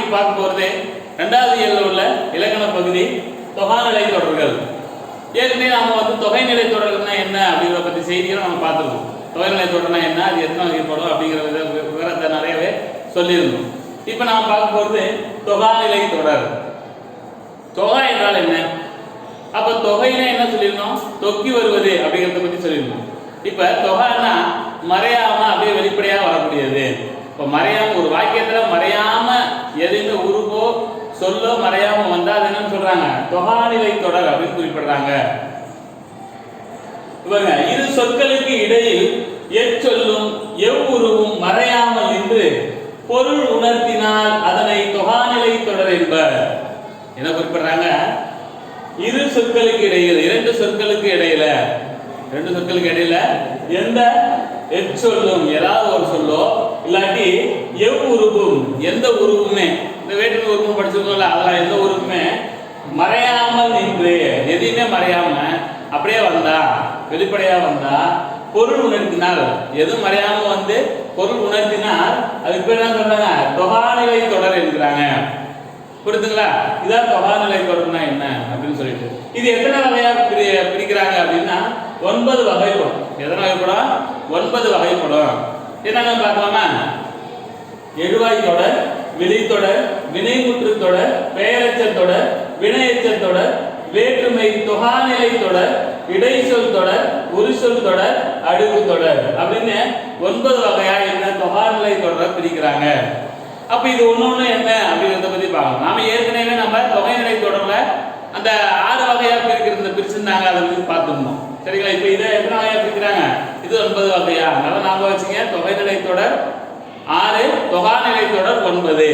இன்னைக்கு பார்க்க போறது இரண்டாவது இயல்ல உள்ள இலக்கண பகுதி தொகாநிலை தொடர்கள். ஏற்கனவே நாம தொகைநிலை தொடர்கள்னா என்ன அப்படிங்கிற பத்தி செய்திகளை நம்ம பார்த்துருக்கோம். தொகைநிலை தொடர்னா என்ன, அது எத்தனை வகைப்படும் அப்படிங்கிற விவரத்தை நிறையவே சொல்லியிருந்தோம். இப்ப நாம் பார்க்க போறது தொகாநிலை தொடர். தொகை என்றால் என்ன? அப்ப தொகைனா என்ன சொல்லியிருந்தோம்? தொக்கி வருவது அப்படிங்கிறத பத்தி சொல்லியிருந்தோம். இப்ப தொகைன்னா மறையாம அப்படியே வெளிப்படையா வரக்கூடியது. இப்ப மறையாம ஒரு வாக்கியத்துல மறையாம எதுவுமே உருவோ சொல்லோ மறையாம வந்தா அது என்னன்னு சொல்றாங்க? தொகாநிலை தொடர் அப்படின்னு குறிப்பிடுறாங்க. இவங்க இரு சொற்களுக்கு இடையில் எச்சொல்லும் எவ்வுருவும் மறையாமல் நின்று பொருள் உணர்த்தினால் அதனை தொகாநிலை தொடர் என்பர். என்ன குறிப்பிடுறாங்க? இரு சொற்களுக்கு இடையில், இரண்டு சொற்களுக்கு இடையில எந்த எச்சொல்லும் ஏதாவது ஒரு சொல்லோ இல்லாட்டி எவ்வுருவும் எந்த உருவுமே, இந்த வேற்றுமை உருவம் படிச்சிருக்கோம்ல, அதெல்லாம் எந்த உருவுமே மறையாமல் நின்று எதையுமே மறையாம அப்படியே வந்தா வெளிப்படையா வந்தா பொருள் உணர்த்தினால், எதுவும் மறையாம வந்து பொருள் உணர்த்தினால் அதுக்கு பேர் என்ன சொல்றாங்க? தொகாநிலை தொடர் என்கிறாங்க. புரியுதுங்களா? இதான் தொகாநிலை தொடர்னா என்ன அப்படின்னு சொல்லிட்டு இது எத்தனை வகையா பிரிக்கிறாங்க அப்படின்னா 9 வகைப்படும். எத்தனை வகைப்படும்? 9 வகைப்படும். என்னன்னு பார்க்கலாமா? எழுவாய் தொடர், விழித்தொடர், வினைமுற்று தொடர், பெயரெச்சல் தொடர், வினையெச்சல் தொடர், வேற்றுமை தொகாநிலை தொடர், இடைச்சொல் தொடர், உரிச்சொல் தொடர், அடுக்கு தொடர் அப்படின்னு 9 வகையா என்ன தொகாநிலை தொடரை பிரிக்கிறாங்க. அப்ப இது ஒண்ணு என்ன அப்படிங்கறத பத்தி பார்க்கலாம். நாம ஏற்கனவே நம்ம தொகைநிலை தொடர்ல அந்த 6 வகையா பிரிச்சிருந்தாங்க, அதை பத்தி பார்த்துருந்தோம். சரிங்களா? இப்ப இதை எத்தனை வகையா பிரிக்கிறாங்க? இது 9 வகையா. அதனால நாம வச்சுங்க தொகைநிலை தொடர் 6, தொகாநிலை தொடர் 9.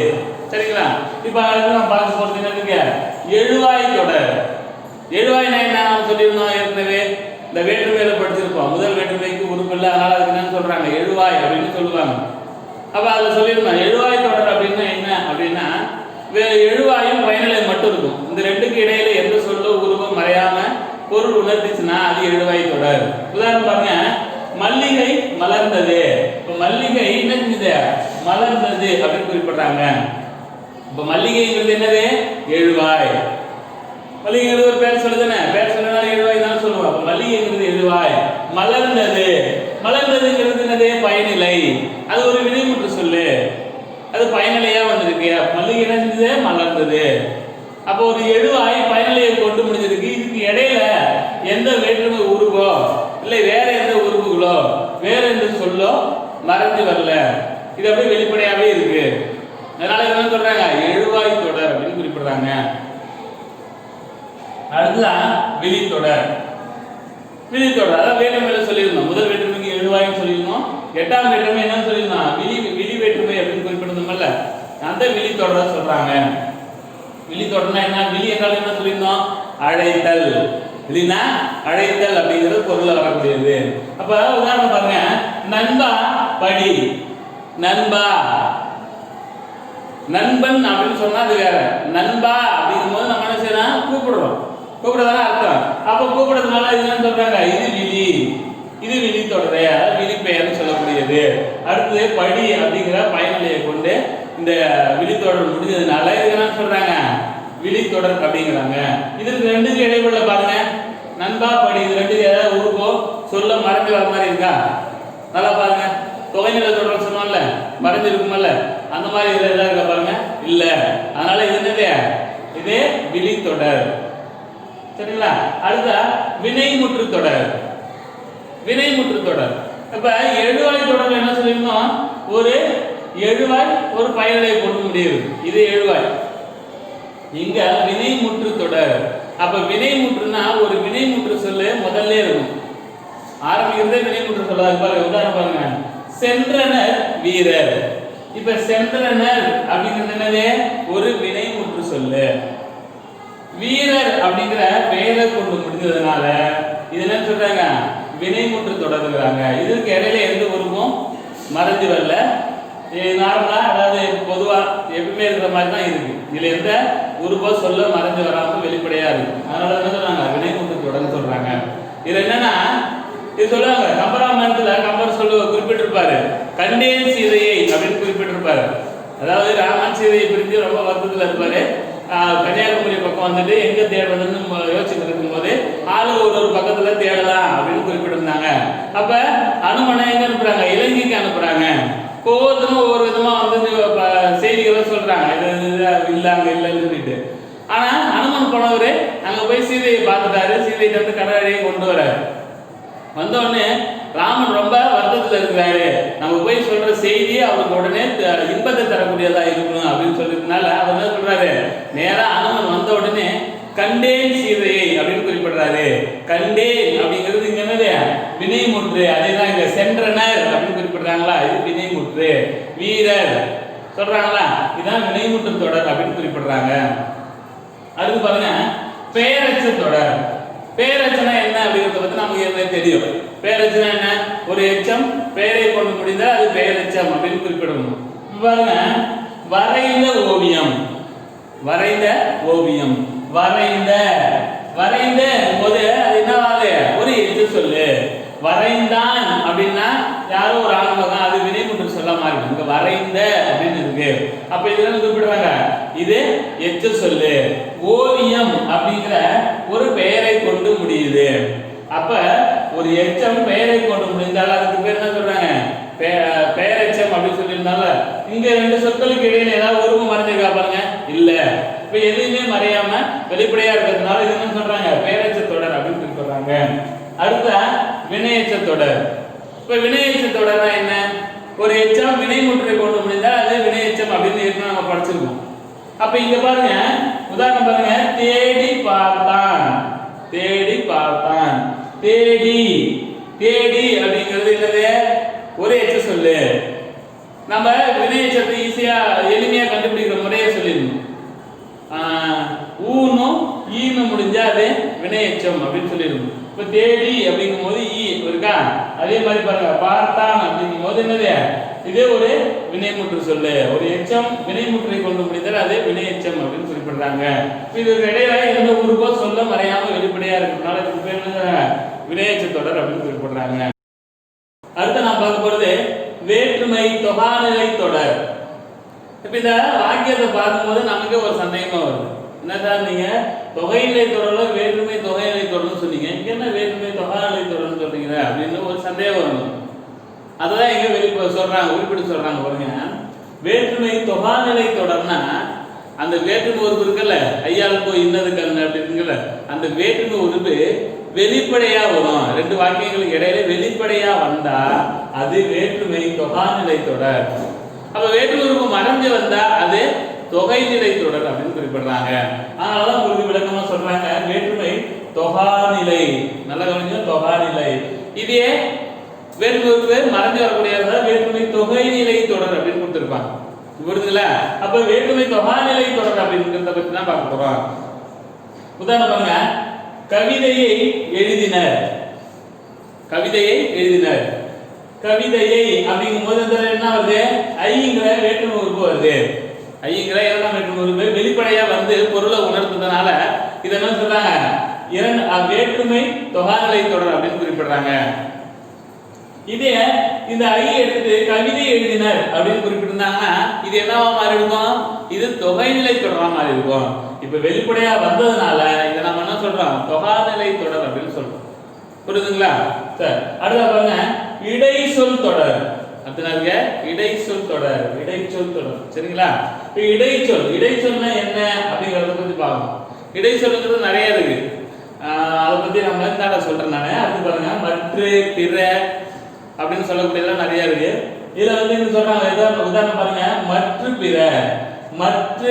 சரிங்களா? இப்ப நம்ம பார்க்க போறது என்னதுங்க? எழுவாய் தொடர். எழுவாய்னா என்ன நாம சொல்லியிருந்தோம் ஏற்கனவே, இந்த வேற்றுமையில படிச்சிருப்போம். முதல் வேற்றுமைக்கு உறுப்பு இல்லை, அதனால அதுக்கு என்னன்னு சொல்றாங்க? எழுவாய் அப்படின்னு சொல்லுவாங்க. அப்ப அதை சொல்லியிருந்தோம். எழுவாய் தொடர் அப்படின்னா என்ன அப்படின்னா எழுவாயும் பயனிலை மட்டும் இருக்கும். இந்த ரெண்டுக்கு இடையில எந்த சொல்லோ உருவம் மறையாம பொருள் உணர்த்திச்சுன்னா அது எழுவாய் தொடர். உதாரணம் பாருங்க, மல்லிகை மலர்ந்தது. இப்ப மல்லிகை என்ன செஞ்சது? மலர்ந்தது அப்படின்னு குறிப்பிடுறாங்க. இப்ப மல்லிகைங்கிறது என்னது? எழுவாய். மல்லிகைங்கிறது ஒரு பேர் சொல்லுதானே, பேர் சொன்னதால எழுவாய் தான் சொல்லுவோம். அப்ப மல்லிகைங்கிறது எழுவாய். மலர்ந்தது, மலர்ந்ததுங்கிறது என்னது? பயனிலை. அது ஒரு வினைமுற்று சொல்லு, அது பயனிலையா வந்திருக்கு. மல்லிகை என்ன செஞ்சது? மலர்ந்தது. அப்போ ஒரு எழுவாய் பயனிலையை கொண்டு முடிஞ்சிருக்கு. இதுக்கு இடையில எந்த வேற்றுமை உருவோ இல்லை வேற எந்த உருவுகளோ வேற எந்த சொல்லோ மறைஞ்சு வரல, இது அப்படியே வெளிப்படையாவே இருக்கு. அதனால என்ன சொல்றாங்க? எழுவாய் தொடர் அப்படின்னு குறிப்பிடுறாங்க. அடுத்ததான் விழித்தொடர். விழித்தொடர் அதான் வேற்றுமையில சொல்லியிருந்தோம். முதல் வேற்றுமைக்கு எழுவாய்னு சொல்லியிருந்தோம். 8ஆம் வேற்றுமை என்னன்னு சொல்லியிருந்தோம்? விழி வேற்றுமை அப்படின்னு குறிப்பிட்டிருந்தோம்ல, அந்த விழித்தொடரை சொல்றாங்க. விழித்தொடர்னா என்ன? விழி என்றால் என்ன சொல்லியிருந்தோம்? அழைத்தல். விழினா அழைத்தல் அப்படிங்கிறது பொருள்ல வரக்கூடியது. அப்ப உதாரணம் பாருங்க, நண்பா படி. நண்பா, நண்பன் அப்படின்னு சொன்னா அது வேற. நண்பா அப்படிங்கும் போது நம்ம என்ன செய்யலாம்? கூப்பிடுறோம். கூப்பிடுறதான அர்த்தம். அப்ப கூப்பிடுறதுனால இது என்ன சொல்றாங்க? இது விழி, இது விழித்தொடரே, அதாவது விழிப்பெயர்னு சொல்லக்கூடியது. அடுத்தது படி அப்படிங்கிற பயனிலையை கொண்டு இந்த விழித்தொடர் முடிஞ்சதுனால இது என்ன சொல்றாங்க? விழித்தொடர் அப்படிங்கிறாங்க. இதுக்கு ரெண்டுக்கு இடைவெளி பாருங்க, நண்பா படி, இது ரெண்டுக்கு ஏதாவது உருவோ சொல்ல மறைஞ்சு வர மாதிரி இருக்கா? நல்லா பாருங்க. தொகைநிலை தொடர் சொன்னோம்ல, மறைஞ்சு இருக்குமல்ல, அந்த மாதிரி இதுல ஏதாவது இருக்கா பாருங்க? இல்ல. அதனால இது என்னது? இது விழித்தொடர். சரிங்களா? அடுத்த வினைமுற்று தொடர். வினைமுற்று தொடர். அப்ப எழுவாய் தொடர்ல என்ன சொல்லிருந்தோம்? ஒரு எழுவாய் ஒரு பயனிலையை கொண்டு முடியுது, இது எழுவாய். இங்க வினைமுற்று தொடர். அப்ப வினைமுற்றுனா ஒரு வினைமுற்று சொல்லு முதல்ல இருக்கும், ஆரம்பிக்கிறதே வினைமுற்று சொல்லாது. பாருங்க, உதாரணம் பாருங்க, சென்றனர் வீரர். இப்ப சென்றனர் அப்படிங்கிறது என்னது? ஒரு வினைமுற்று சொல்லு. வீரர் அப்படிங்கிற பெயரை கொண்டு முடிஞ்சதுனால இது என்ன சொல்றாங்க? வினைமுற்று தொடர்கிறாங்க. இதுக்கு இடையில எந்த உருவம் மறைஞ்சு வரல. நார்மலா, அதாவது பொதுவா எப்பவுமே இருக்கிற மாதிரி தான் இருக்கு. இதுல எந்த உருவம் சொல்ல மறைஞ்சு வராம வெளிப்படையா இருக்கு. அதனால என்ன சொல்றாங்க? வினைமுற்று தொடர்ந்து சொல்றாங்க. இது என்னன்னா, இது சொல்லுவாங்க கம்பராமாயணத்துல கம்பர் குறிப்பிட்டிருப்பாரு, கண்டேன் சீதையை அப்படின்னு குறிப்பிட்டிருப்பாரு. அதாவது ராமன் சீதையை பிரிஞ்சு ரொம்ப வருத்தத்தில் இருப்பாரு. கன்னியாகுமரி பக்கம் வந்துட்டு எங்க தேடுறதுன்னு யோசிச்சுட்டு இருக்கும் போது ஆளுங்க ஒரு பக்கத்துல தேடலாம் அப்படின்னு குறிப்பிட்டிருந்தாங்க. அப்ப அனுமனை எங்க அனுப்புறாங்க? இலங்கைக்கு அனுப்புறாங்க. ஒவ்வொருத்தரும் ஒவ்வொரு விதமா வந்து செய்திகளை சொல்றாங்க, இது இல்ல அங்க இல்லைன்னு சொல்லிட்டு. ஆனா அனுமன் போனவரு அங்க போய் சீதையை பார்த்துட்டாரு. சீதையை வந்து கடற்கரையை கொண்டு வராரு. வந்த உடனே ராமன் ரொம்ப வருத்தத்தில் இருக்கிறாரு. நம்ம போய் சொல்ற செய்தி அவருக்கு உடனே இன்பத்தை தரக்கூடியதா இருக்கணும் அப்படின்னு சொல்லிருந்தனால அவர் என்ன சொல்றாரு, நேரா அனுமன் வந்த உடனே கண்டேன் சீதையை அப்படின்னு குறிப்பிடுறாரு. கண்டேன் அப்படிங்கிறது இங்க என்னது? வினைமுற்று. அதேதான் இங்க சென்றனர் அப்படின்னு குறிப்பிடுறாங்களா, இது வினைமுற்று. வீரர் சொல்றாங்களா, இதுதான் வினைமுற்று தொடர் அப்படின்னு குறிப்பிடுறாங்க. அடுத்து பாருங்க, பெயரச்ச தொடர். பெயரச்சனை என்ன அப்படிங்கறத பத்தி நமக்கு என்ன தெரியும்? பெயரச்சனை என்ன? ஒரு எச்சம் பெயரை கொண்டு முடிந்தால் அது பெயரெச்சம் அப்படின்னு குறிப்பிடணும். பாருங்க, வரைந்த ஓவியம். வரைந்த ஓவியம். வரைந்த வரைந்த போது அது என்னவாது? ஒரு எச்சு சொல்லு. வரைந்தான் அப்படின்னா யாரோ ஒரு ஆண்மகன், அது வினைமுற்று சொல்ல மாதிரி. இங்க வரைந்த அப்படின்னு இருக்கு. அப்ப இதுல குறிப்பிடுறாங்க, இது எச்சு சொல்லு. ஓவியம் அப்படிங்கிற ஒரு பெயரை கொண்டு முடியுது. அப்ப ஒரு எச்சம் பெயரை கொண்டு முடிந்தால் அதுக்கு பேர் என்ன சொல்றாங்க? பெயரெச்சம் அப்படின்னு சொல்லியிருந்தால இங்க ரெண்டு சொற்களுக்கு இடையில ஏதாவது உருவம் மறைஞ்சிருக்கா பாருங்க, இல்ல. இப்ப எதுவுமே மறையாம வெளிப்படையா இருக்கிறதுனால இது என்ன சொல்றாங்க? பெயரெச்ச தொடர் அப்படின்னு சொல்றாங்க. அடுத்த வினையெச்ச தொடர். இப்ப வினையெச்ச தொடர்னா என்ன? ஒரு எச்சம் வினைமுற்றை கொண்டு முடிந்தால் அது வினையெச்சம் அப்படின்னு ஏற்கனவே நம்ம படிச்சிருக்கோம். அப்ப இங்க பாருங்க, உதாரணம் பாருங்க, தேடி பார்த்தான். தேடி பார்த்தான். தேடி தேடி அப்படிங்கிறது என்னது? ஒரு எச்ச சொல்லு. நம்ம வினையெச்சத்தை ஈஸியா எளிமையா கண்டுபிடிக்கிற முறையை சொல்லிடணும். ஊனும் ஈனும் முடிஞ்சா அது வினையெச்சம் அப்படின்னு சொல்லிடணும். இப்ப தேடி அப்படிங்கும் போது ஈ இருக்கா, அதே மாதிரி பாருங்க பார்த்தான் அப்படிங்கும் போது என்னது? இதே ஒரு வினைமுற்று சொல்லு. ஒரு எச்சம் வினைமுற்றை கொண்டு முடிந்தால் அது வினையெச்சம் அப்படின்னு குறிப்பிடுறாங்க. இதுக்கு இடையில எந்த உருவோ சொல்ல மறையாம வெளிப்படையா இருக்கிறதுனால இதுக்கு பேர் வினையெச்ச தொடர் அப்படின்னு குறிப்பிடுறாங்க. அடுத்து நான் பார்க்க போறது வேற்றுமை தொகாநிலை தொடர். இப்ப இந்த வாக்கியத்தை பார்க்கும்போது நமக்கு ஒரு சந்தேகமா வருது. என்ன சார், நீங்க தொகைநிலை தொடர்ல வேற்றுமை தொகைநிலை தொடர்னு சொன்னீங்க, இங்க என்ன வேற்றுமை தொகாநிலை தொடர்னு சொல்றீங்க அப்படின்னு ஒரு சந்தேகம் வரணும். அதுதான் இங்க சொல்றாங்க, குறிப்பிட்டு சொல்றாங்க பாருங்க. வேற்றுமை தொகாநிலை தொடர்னா அந்த வேற்றுமை உறுப்பு இருக்குல்ல, ஐயாளுக்கோ இன்னது கண்ணு அப்படிங்கல, அந்த வேற்றுமை உறுப்பு வெளிப்படையா வரும். ரெண்டு வாக்கியங்களுக்கு இடையில வெளிப்படையா வந்தா அது வேற்றுமை தொகாநிலை தொடர். அப்ப வேற்றுமை உறுப்பு மறைஞ்சு வந்தா அது தொகைநிலை தொடர் அப்படின்னு குறிப்பிடுறாங்க. அதனாலதான் உங்களுக்கு விளக்கமா சொல்றாங்க வேற்றுமை தொகாநிலை. நல்லா கவனிங்க, தொகாநிலை. இதே வேற்றுமை உறுப்பு மறைஞ்சு வரக்கூடியதா வேற்றுமை தொகைநிலை தொடர் அப்படின்னு கொடுத்திருப்பாங்க. புரியுதுங்களா? அப்ப வேற்றுமை தொகாநிலை தொடர் அப்படிங்கறத பத்தி தான் பார்க்க போறோம். உதாரணம் பாருங்க, கவிதையை எழுதினர். கவிதையை எழுதினர். கவிதையை அப்படிங்கும் போது என்ன வருது? ஐங்கிற வேற்றுமை உறுப்பு வருது. ஐங்கிற இரண்டாம் வேற்றுமை உறுப்பு வெளிப்படையா வந்து பொருளை உணர்த்துறதுனால இதை என்ன சொல்றாங்க? வேற்றுமை தொகாநிலை தொடர் அப்படின்னு குறிப்பிடுறாங்க. இதே இந்த ஐ எடுத்து கவிதை எழுதினர் அப்படின்னு குறிப்பிட்டிருந்தாங்கன்னா இது என்னவா மாறி இருக்கும்? இது தொகைநிலை தொடரா மாறி இருக்கும். இப்ப வெளிப்படையா வந்ததுனால இதை நம்ம என்ன சொல்றோம்? தொகாநிலை தொடர் அப்படின்னு சொல்றோம். புரியுதுங்களா? சரி, அடுத்த பாருங்க, இடை சொல் தொடர். அடுத்தனாங்க இடைச்சொல் தொடர். இடைச்சொல் தொடர், சரிங்களா? இப்ப இடைச்சொல், இடைச்சொல்னா என்ன அப்படிங்கறத பத்தி பார்க்கணும். இடைச்சொல்ங்கிறது நிறைய இருக்கு, அதை பத்தி நம்ம என்ன சொல்றேன் நானே. அடுத்து பாருங்க, மற்ற பிற அப்படின்னு சொல்லக்கூடியதெல்லாம் நிறைய இருக்கு. இதுல வந்து என்ன சொல்றாங்க, உதாரணம் பாருங்க, மற்ற பிற. மற்ற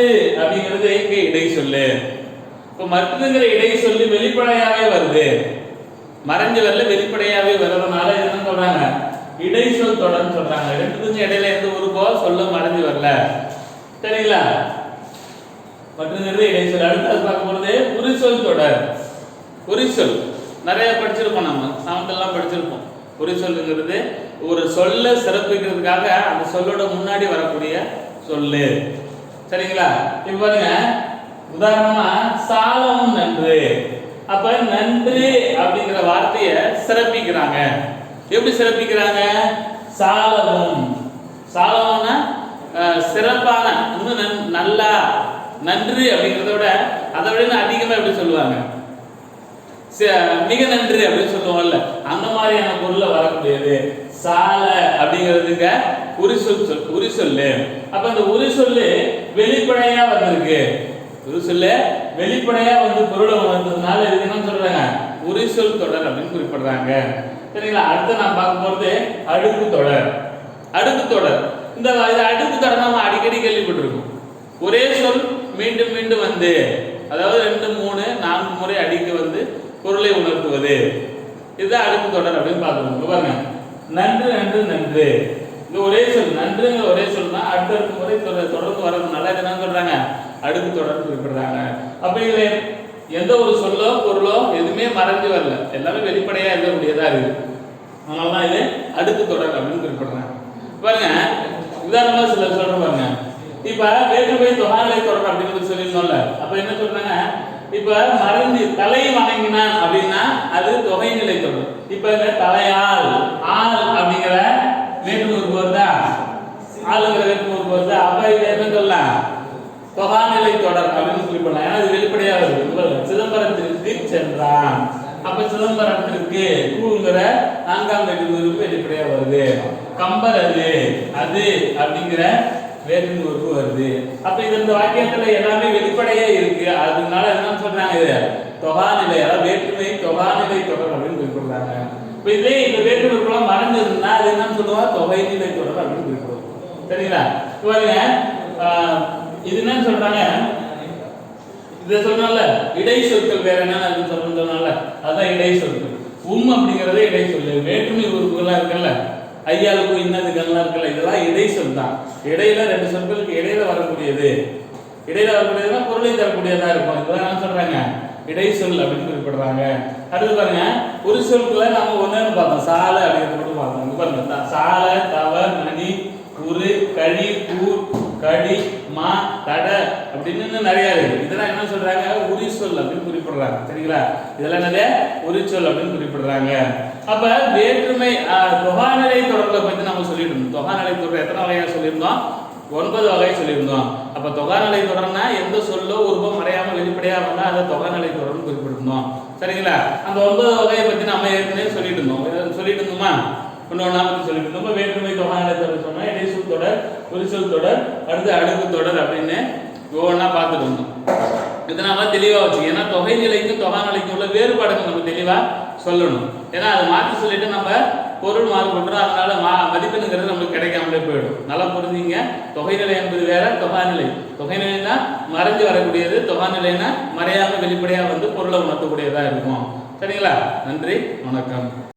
அப்படிங்கிறது இங்க இடை சொல்லு. இப்ப மற்றங்கிற இடை சொல்லி வெளிப்படையாவே வருது, மறைஞ்சு வரல, வெளிப்படையாவே வர்றதுனால என்ன சொல்றாங்க? இடை சொல் தொடர்ன்னு சொல்றாங்க. ரெண்டுக்கும் இடையில எந்த உருவோ சொல்ல மறைஞ்சு வரல, சரிங்களா? மற்றங்கிறது இடை சொல். அடுத்து பார்க்க போறது குறிச்சொல் தொடர். குறிச்சொல் நிறைய படிச்சிருப்போம், நம்ம சாமத்தெல்லாம் படிச்சிருப்போம். குறிச்சொல்லுங்கிறது ஒரு சொல்ல சிறப்பிக்கிறதுக்காக அந்த சொல்லோட முன்னாடி வரக்கூடிய சொல்லு, சரிங்களா? இப்ப பாருங்க, உதாரணமா சாலமும் நன்று. அப்ப நன்று அப்படிங்கிற வார்த்தையை சிறப்பிக்கிறாங்க. எப்படி சிறப்பிக்கிறாங்க? சாலமும். சாலமும்னா சிறப்பான, இன்னும் நல்லா, நன்று அப்படிங்கிறத விட அதை விட அதிகமாக எப்படி சொல்லுவாங்க, மிக நன்று அப்படின்னு சொல்லுவோம்ல, அந்த மாதிரியான பொருள்ல வரக்கூடியது சால அப்படிங்கிறதுங்க உரி சொல்லு. அப்ப இந்த உரி சொல்லு வெளிப்படையா வந்திருக்கு. உரி சொல்லு வெளிப்படையா வந்து பொருளை வந்ததுனால இதுக்கு என்ன சொல்றாங்க, உரி சொல் தொடர் அப்படின்னு குறிப்பிடுறாங்க. சரிங்களா? அடுத்து நான் பார்க்க போறது அடுக்கு தொடர். அடுக்கு தொடர், இந்த அடுக்கு தொடர் நம்ம அடிக்கடி கேள்விப்பட்டிருக்கோம். ஒரே சொல் மீண்டும் மீண்டும் வந்து, அதாவது 2, 3, 4 முறை அடிக்க வந்து பொருளை உணர்த்துவது, இதுதான் அடுக்கு தொடர் அப்படின்னு பார்க்கணும். பாருங்க, நன்று நன்று நன்று, இந்த ஒரே சொல் நன்றுங்கிற ஒரே சொல் தான் அடுத்தடுத்த முறை தொடர்ந்து வர்றதுனால என்ன சொல்றாங்க, அடுக்கு தொடர் குறிப்பிடுறாங்க. அப்ப இதுல எந்த ஒரு சொல்லோ பொருளோ எதுவுமே மறைஞ்சு வரல, எல்லாமே வெளிப்படையா இருக்கக்கூடியதா இருக்கு. அதனாலதான் இது அடுக்கு தொடர் அப்படின்னு குறிப்பிடுறாங்க. பாருங்க, உதாரணமா சில சொல்றோம் பாருங்க. இப்ப வேற்றுமை தொகாநிலை தொடர் அப்படின்னு சொல்லியிருந்தோம்ல, அப்ப என்ன சொல்றாங்க, இப்ப மறைஞ்சு தலை வணங்கினான் அப்படின்னா அது தொகைநிலை தொடர். இப்ப இந்த தலையால் ஆள் அப்படிங்கிற வேற்றுமை உறுப்பு வருதா, ஆளுங்கிற வேற்றுமை உறுப்பு வருதா, அப்ப இது என்ன சொல்லலாம், தொகாநிலை தொடர் அப்படின்னு குறிப்பிடலாம். ஏன்னா அது வெளிப்படையா வருது. சிதம்பரத்திற்கு சென்றான், அப்ப சிதம்பரத்திற்கு கூங்கிற 4ஆம் வேற்றுமை உறுப்பு வெளிப்படையா வருது. கம்பர் அது அப்படிங்கிற வேற்றுமை உறுப்பு வருது. அப்ப இது இந்த வாக்கியத்துல எல்லாமே வெளிப்படையே இருக்கு. அதனால என்ன சொல்றாங்க, இது தொகாநிலை, அதாவது வேற்றுமை தொகாநிலை தொடர் அப்படின்னு குறிப்பிடுறாங்க. இப்ப இதே இந்த வேற்றுமை உறுப்புலாம் மறைஞ்சதுன்னா அது என்னன்னு சொல்லுவாங்க, தொகைநிலை தொடர் அப்படின்னு குறிப்பிடுவோம். சரிங்களா? பாருங்க, இது என்னன்னு சொல்றாங்க, இதை சொன்னால இடை சொற்கள் வேற என்ன சொன்னால அதான் இடை சொற்கள். அப்படிங்கறது இடை சொல்லு. வேற்றுமை உறுப்புகள்லாம் இருக்குல்ல, ஐயாளுக்கும் இன்னதுக்கெல்லாம் இருக்குல்ல, இதெல்லாம் இடை சொல் தான். இடையில 2 சொற்களுக்கு இடையில வரக்கூடியது, இடையில வரக்கூடியதுன்னா பொருளை தரக்கூடியதா இருக்கும். இதெல்லாம் என்ன சொல்றாங்க, இடை சொல் அப்படின்னு குறிப்பிடுறாங்க. அடுத்து பாருங்க, ஒரு சொற்களை நாம ஒண்ணுன்னு பார்த்தோம், சால அப்படிங்கிறது மட்டும் பார்த்தோம். பாருங்க, சால, தவ, நனி, உரு, கழி, கூர், கடி, மா, தட அப்படின்னு நிறைய இருக்கு. இதெல்லாம் என்ன சொல்றாங்க, உரி சொல் அப்படின்னு குறிப்பிடுறாங்க. சரிங்களா? இதெல்லாம் என்னது, உரி சொல் அப்படின்னு குறிப்பிடுறாங்க. அப்ப வேற்றுமை தொகாநிலை தொடர்களை பத்தி நம்ம சொல்லிட்டு இருந்தோம். தொகாநிலை தொடர் எத்தனை வகையா சொல்லியிருந்தோம், 9 வகையை சொல்லியிருந்தோம். அப்ப தொகாநிலை தொடர்னா எந்த சொல்லோ உருவம் மறையாம வெளிப்படையா வந்தா அதை தொகாநிலை தொடர்னு குறிப்பிட்டிருந்தோம். சரிங்களா? அந்த 9 வகையை பத்தி நம்ம ஏற்கனவே சொல்லிட்டு இருந்தோமா, ஒன்னொன்னா பத்தி சொல்லிட்டு இருந்தோம். வேற்றுமை தொகாநிலை தொடர் சொன்னா இடை சொல் தொடர், உரி சொல் தொடர், அடுத்து அடுக்கு தொடர் அப்படின்னு ஒவ்வொன்னா பார்த்துட்டு இருந்தோம். இதை நம்ம தெளிவா வச்சு, ஏன்னா தொகைநிலைக்கும் தொகாநிலைக்கும் உள்ள வேறுபாடுகள் நம்ம தெளிவா சொல்லணும். ஏன்னா அதை மாற்றி சொல்லிட்டு நம்ம பொருள் மாறுபடுறோம், அதனால மதிப்பெண்ணுங்கிறது நமக்கு கிடைக்காமலே போயிடும். நல்லா புரிஞ்சுங்க, தொகைநிலை என்பது வேற, தொகாநிலை. தொகைநிலைனா மறைஞ்சு வரக்கூடியது, தொகாநிலைனா மறையாம வெளிப்படையா வந்து பொருளை உணர்த்தக்கூடியதா இருக்கும். சரிங்களா? நன்றி, வணக்கம்.